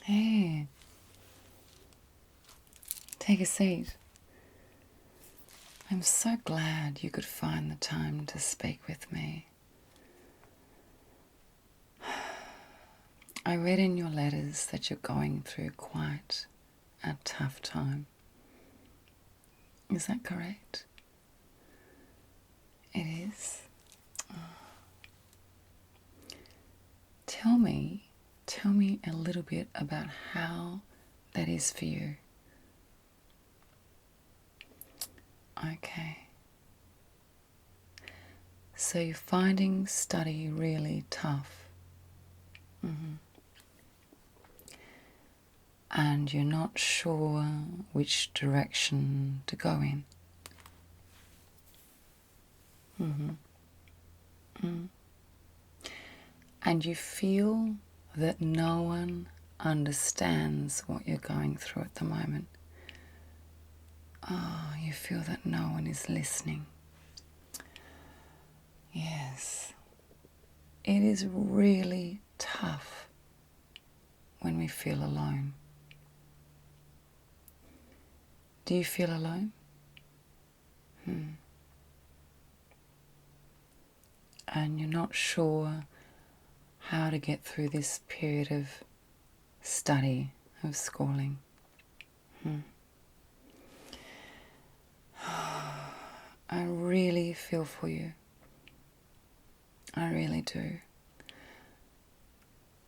Hey, take a seat. I'm so glad you could find the time to speak with me. I read in your letters that you're going through quite a tough time. Is that correct? It is? Tell me a little bit about how that is for you. Okay. So you're finding study really tough. And you're not sure which direction to go in. And you feel that no one understands what you're going through at the moment. Oh, you feel that no one is listening. Yes. It is really tough when we feel alone. Do you feel alone? And you're not sure how to get through this period of study, of schooling. I really feel for you. I really do.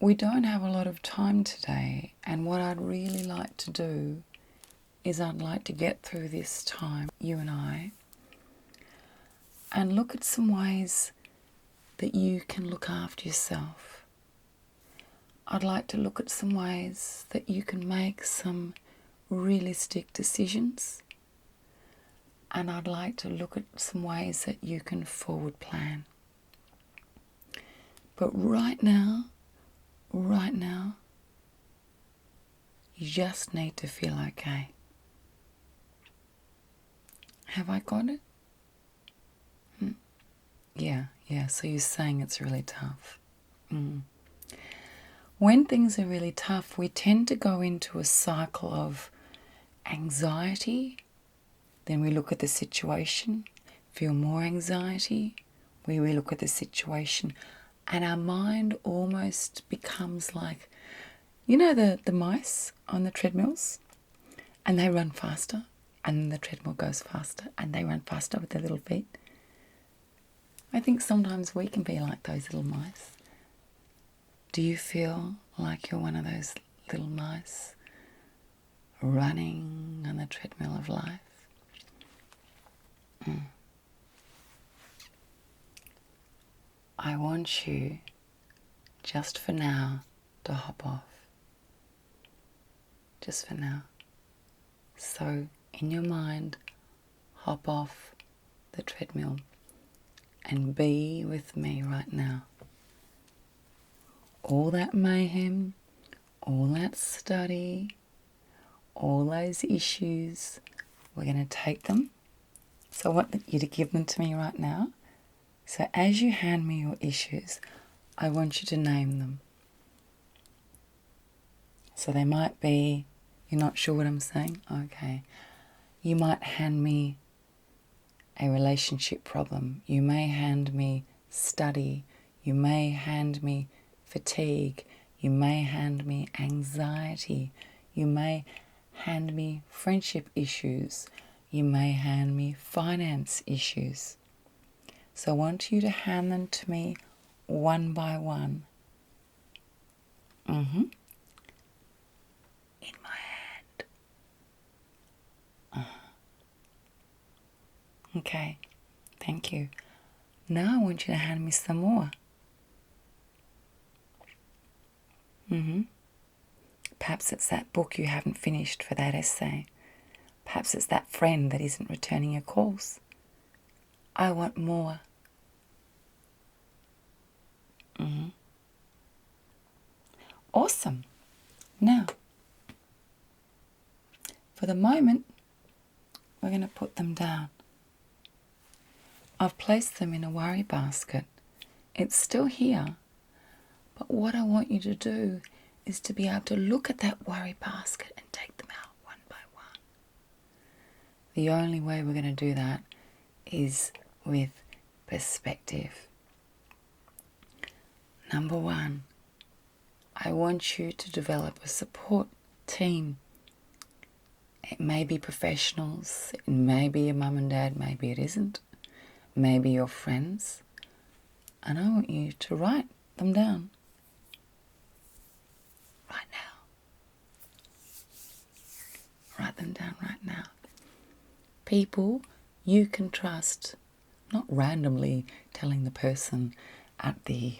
We don't have a lot of time today, and what I'd really like to do is I'd like to get through this time, you and I, and look at some ways that you can look after yourself. I'd like to look at some ways that you can make some realistic decisions, and I'd like to look at some ways that you can forward plan. But right now, you just need to feel okay. Have I got it? Yeah, so you're saying it's really tough. When things are really tough, we tend to go into a cycle of anxiety. Then we look at the situation, feel more anxiety. We look at the situation, and our mind almost becomes like, you know, the mice on the treadmills? And they run faster, and the treadmill goes faster, and they run faster with their little feet. I think sometimes we can be like those little mice. Do you feel like you're one of those little mice running on the treadmill of life? I want you, just for now, to hop off. Just for now. So, in your mind, hop off the treadmill and be with me right now. All that mayhem, all that study, all those issues, we're going to take them. So I want you to give them to me right now. So as you hand me your issues, I want you to name them. So they might be, you're not sure what I'm saying? Okay. You might hand me a relationship problem. You may hand me study. You may hand me fatigue. You may hand me anxiety. You may hand me friendship issues. You may hand me finance issues. So I want you to hand them to me one by one. In my hand. Okay, thank you. Now I want you to hand me some more. Perhaps it's that book you haven't finished for that essay. Perhaps it's that friend that isn't returning your calls. I want more. Awesome. Now, for the moment, we're going to put them down. I've placed them in a worry basket. It's still here. But what I want you to do is to be able to look at that worry basket and take them out one by one. The only way we're going to do that is with perspective. Number one, I want you to develop a support team. It may be professionals, it may be your mum and dad, maybe it isn't, maybe your friends. And I want you to write them down right now. Write them down right now. People you can trust, not randomly telling the person at the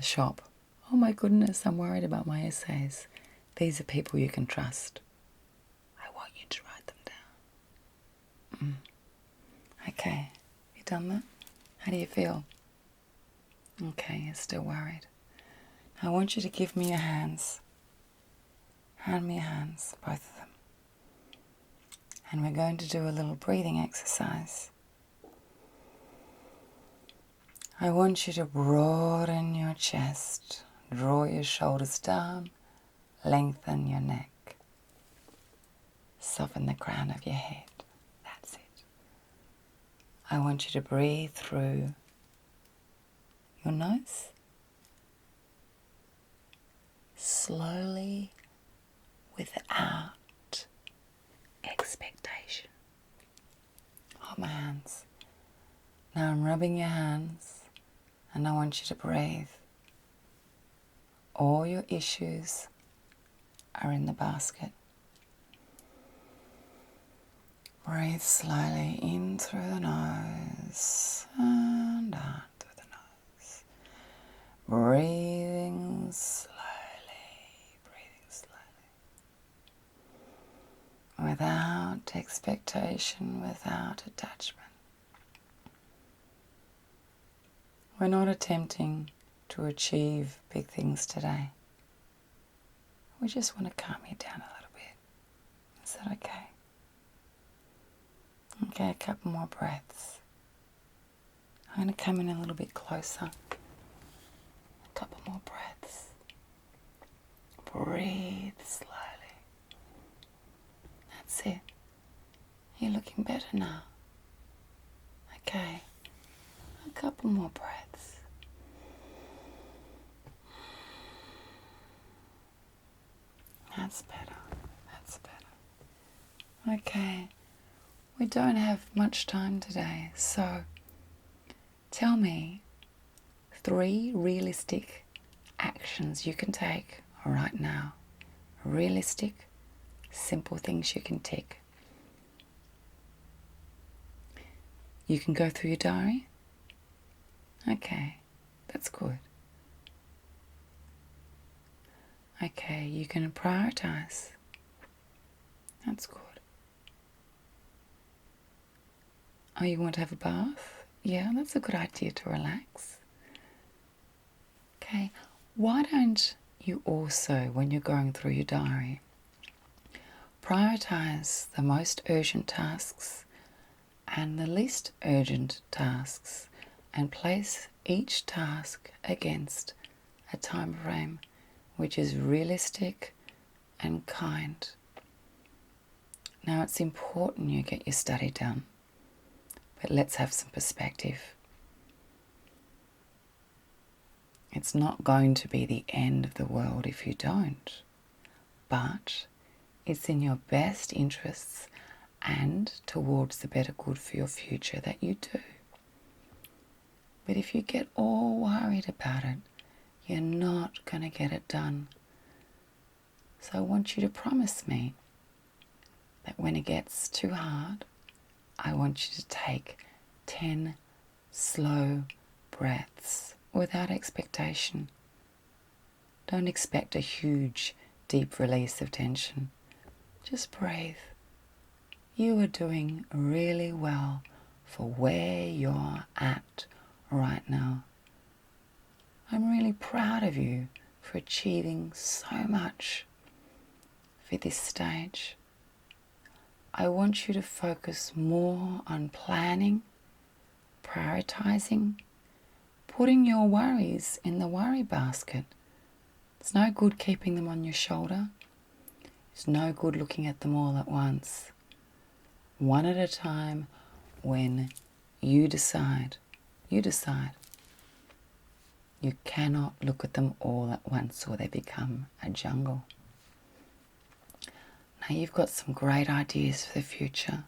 shop, oh my goodness, I'm worried about my essays. These are people you can trust. I want you to write them down. Okay, you done that? How do you feel? Okay, you're still worried. I want you to give me your hands. Hand me your hands, both of them. And we're going to do a little breathing exercise. I want you to broaden your chest, draw your shoulders down, lengthen your neck, soften the crown of your head. That's it. I want you to breathe through your nose, slowly, without expectation. Hold my hands. Now I'm rubbing your hands and I want you to breathe. All your issues are in the basket. Breathe slowly in through the nose and out through the nose. Breathing slowly. Without expectation, without attachment. We're not attempting to achieve big things today. We just want to calm you down a little bit. Is that okay? Okay, a couple more breaths. I'm going to come in a little bit closer. A couple more breaths. Breathe slowly. That's it. You're looking better now. Okay, a couple more breaths. That's better. That's better. Okay, we don't have much time today, so tell me 3 realistic actions you can take right now. Realistic, simple things you can tick. You can go through your diary. Okay, that's good. Okay, you can prioritize. That's good. Oh, you want to have a bath? Yeah, that's a good idea to relax. Okay, why don't you also, when you're going through your diary, prioritize the most urgent tasks and the least urgent tasks and place each task against a time frame which is realistic and kind. Now it's important you get your study done, but let's have some perspective. It's not going to be the end of the world if you don't, but it's in your best interests and towards the better good for your future that you do. But if you get all worried about it, you're not going to get it done. So I want you to promise me that when it gets too hard, I want you to take 10 slow breaths without expectation. Don't expect a huge, deep release of tension. Just breathe. You are doing really well for where you're at right now. I'm really proud of you for achieving so much for this stage. I want you to focus more on planning, prioritizing, putting your worries in the worry basket It's no good keeping them on your shoulder. It's no good looking at them all at once. One at a time when you decide. You decide. You cannot look at them all at once or they become a jungle. Now you've got some great ideas for the future.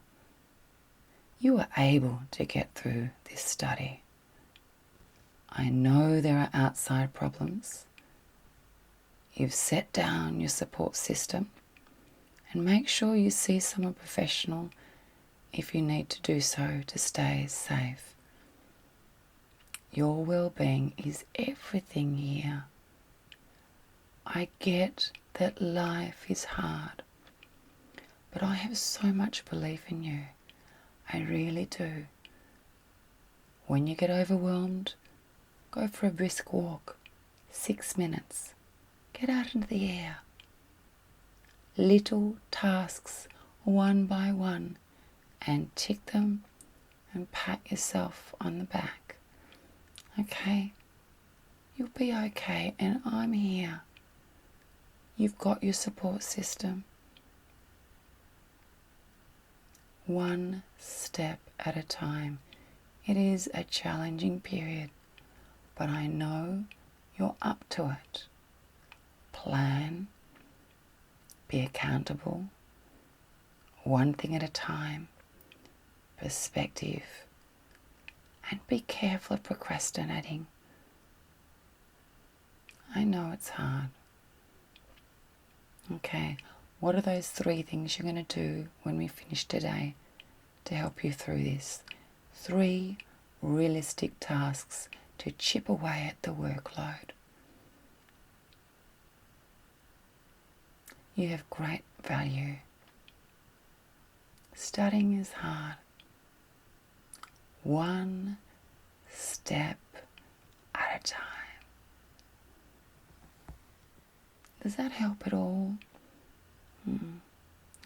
You are able to get through this study. I know there are outside problems. You've set down your support system and make sure you see someone professional if you need to do so to stay safe. Your well-being is everything here. I get that life is hard, but I have so much belief in you. I really do. When you get overwhelmed, go for a brisk walk, 6 minutes. Get out into the air. Little tasks, one by one, and tick them and pat yourself on the back. Okay, you'll be okay, and I'm here. You've got your support system. One step at a time. It is a challenging period, but I know you're up to it. Plan, be accountable, one thing at a time, perspective, and be careful of procrastinating. I know it's hard. Okay, what are those 3 things you're going to do when we finish today to help you through this? 3 realistic tasks to chip away at the workload. You have great value. Studying is hard. One step at a time. Does that help at all?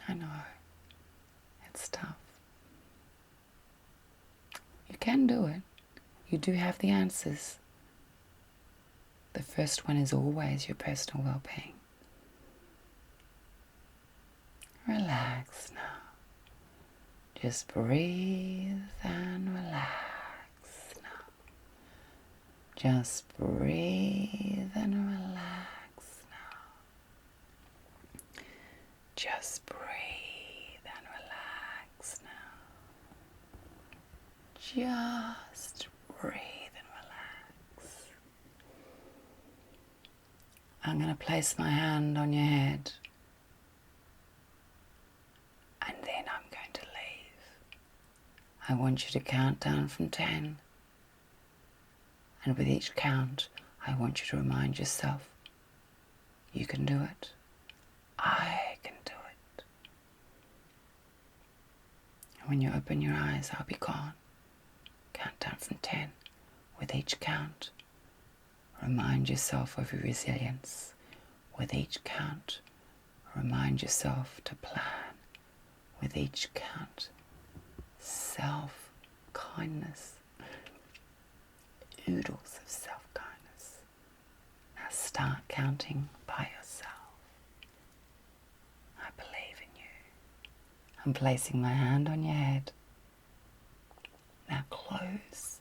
I know. It's tough. You can do it. You do have the answers. The first one is always your personal well-being. Relax now. Just breathe and relax now. Just breathe and relax now. Just breathe and relax now. Just breathe and relax. I'm going to place my hand on your head. And then I'm going to leave. I want you to count down from 10. And with each count, I want you to remind yourself, you can do it. I can do it. And when you open your eyes, I'll be gone. Count down from 10. With each count, remind yourself of your resilience. With each count, remind yourself to plan. With each count, self-kindness, oodles of self-kindness. Now start counting by yourself. I believe in you. I'm placing my hand on your head. Now close